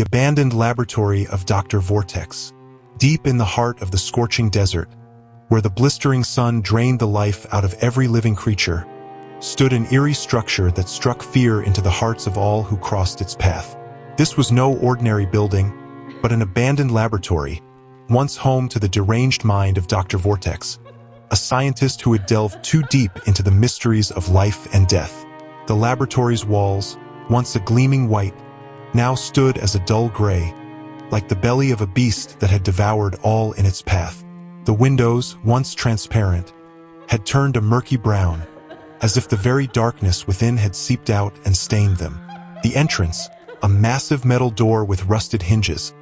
abandoned laboratory of Dr. Vortex. Deep in the heart of the scorching desert, where the blistering sun drained the life out of every living creature, stood an eerie structure that struck fear into the hearts of all who crossed its path. This was no ordinary building, but an abandoned laboratory, once home to the deranged mind of Dr. Vortex, a scientist who had delved too deep into the mysteries of life and death. The laboratory's walls, once a gleaming white, now stood as a dull gray, like the belly of a beast that had devoured all in its path. The windows, once transparent, had turned a murky brown, as if the very darkness within had seeped out and stained them. The entrance, a massive metal door with rusted hinges,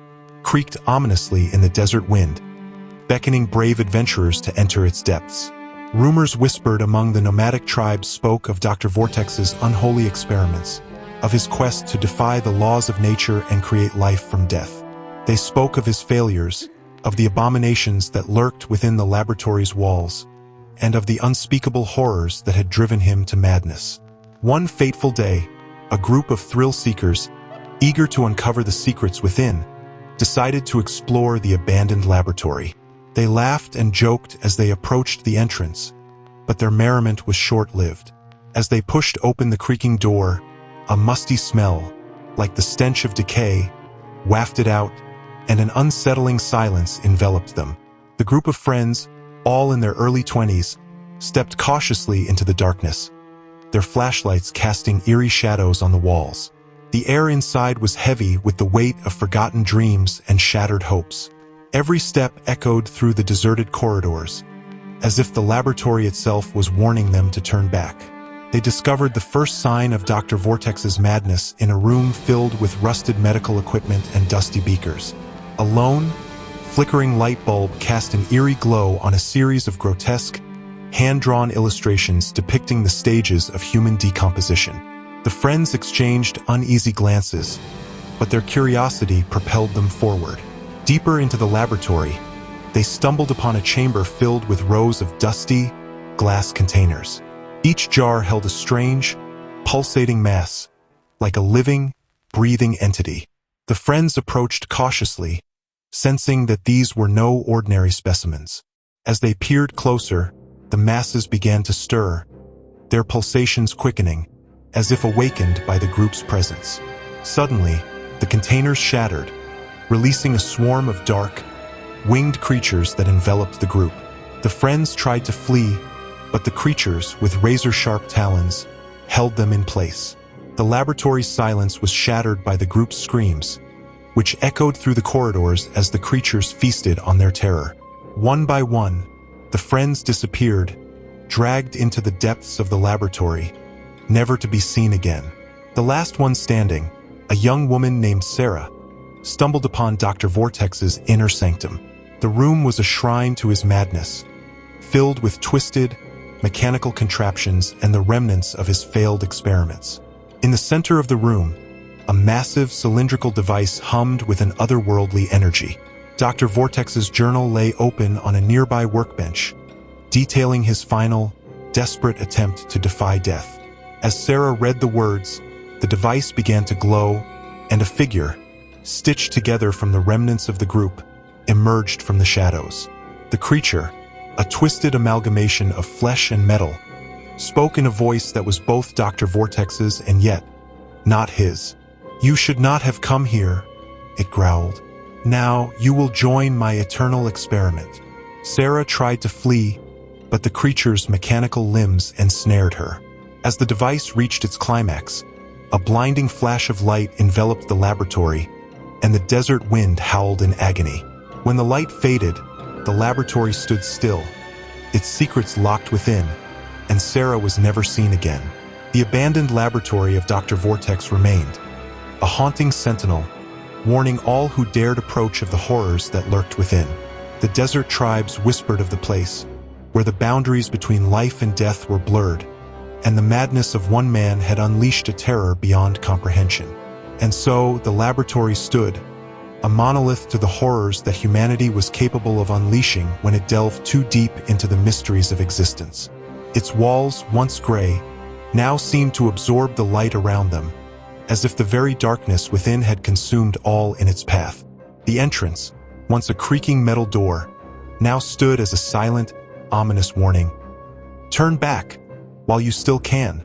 creaked ominously in the desert wind, beckoning brave adventurers to enter its depths. Rumors whispered among the nomadic tribes spoke of Dr. Vortex's unholy experiments, of his quest to defy the laws of nature and create life from death. They spoke of his failures, of the abominations that lurked within the laboratory's walls, and of the unspeakable horrors that had driven him to madness. One fateful day, a group of thrill-seekers, eager to uncover the secrets within, decided to explore the abandoned laboratory. They laughed and joked as they approached the entrance, but their merriment was short-lived. As they pushed open the creaking door, a musty smell, like the stench of decay, wafted out, and an unsettling silence enveloped them. The group of friends, all in their early 20s, stepped cautiously into the darkness, their flashlights casting eerie shadows on the walls. The air inside was heavy with the weight of forgotten dreams and shattered hopes. Every step echoed through the deserted corridors, as if the laboratory itself was warning them to turn back. They discovered the first sign of Dr. Vortex's madness in a room filled with rusted medical equipment and dusty beakers. A lone, flickering light bulb cast an eerie glow on a series of grotesque, hand-drawn illustrations depicting the stages of human decomposition. The friends exchanged uneasy glances, but their curiosity propelled them forward. Deeper into the laboratory, they stumbled upon a chamber filled with rows of dusty, glass containers. Each jar held a strange, pulsating mass, like a living, breathing entity. The friends approached cautiously, sensing that these were no ordinary specimens. As they peered closer, the masses began to stir, their pulsations quickening, as if awakened by the group's presence. Suddenly, the containers shattered, releasing a swarm of dark, winged creatures that enveloped the group. The friends tried to flee, but the creatures, with razor-sharp talons, held them in place. The laboratory's silence was shattered by the group's screams, which echoed through the corridors as the creatures feasted on their terror. One by one, the friends disappeared, dragged into the depths of the laboratory, never to be seen again. The last one standing, a young woman named Sarah, stumbled upon Dr. Vortex's inner sanctum. The room was a shrine to his madness, filled with twisted, mechanical contraptions and the remnants of his failed experiments. In the center of the room, a massive cylindrical device hummed with an otherworldly energy. Dr. Vortex's journal lay open on a nearby workbench, detailing his final, desperate attempt to defy death. As Sarah read the words, the device began to glow, and a figure, stitched together from the remnants of the group, emerged from the shadows. The creature, a twisted amalgamation of flesh and metal, spoke in a voice that was both Dr. Vortex's and yet not his. "You should not have come here," it growled. "Now you will join my eternal experiment." Sarah tried to flee, but the creature's mechanical limbs ensnared her. As the device reached its climax, a blinding flash of light enveloped the laboratory, and the desert wind howled in agony. When the light faded, the laboratory stood still, its secrets locked within, and Sarah was never seen again. The abandoned laboratory of Dr. Vortex remained, a haunting sentinel, warning all who dared approach of the horrors that lurked within. The desert tribes whispered of the place, where the boundaries between life and death were blurred, and the madness of one man had unleashed a terror beyond comprehension. And so the laboratory stood, a monolith to the horrors that humanity was capable of unleashing when it delved too deep into the mysteries of existence. Its walls, once gray, now seemed to absorb the light around them, as if the very darkness within had consumed all in its path. The entrance, once a creaking metal door, now stood as a silent, ominous warning. Turn back, while you still can.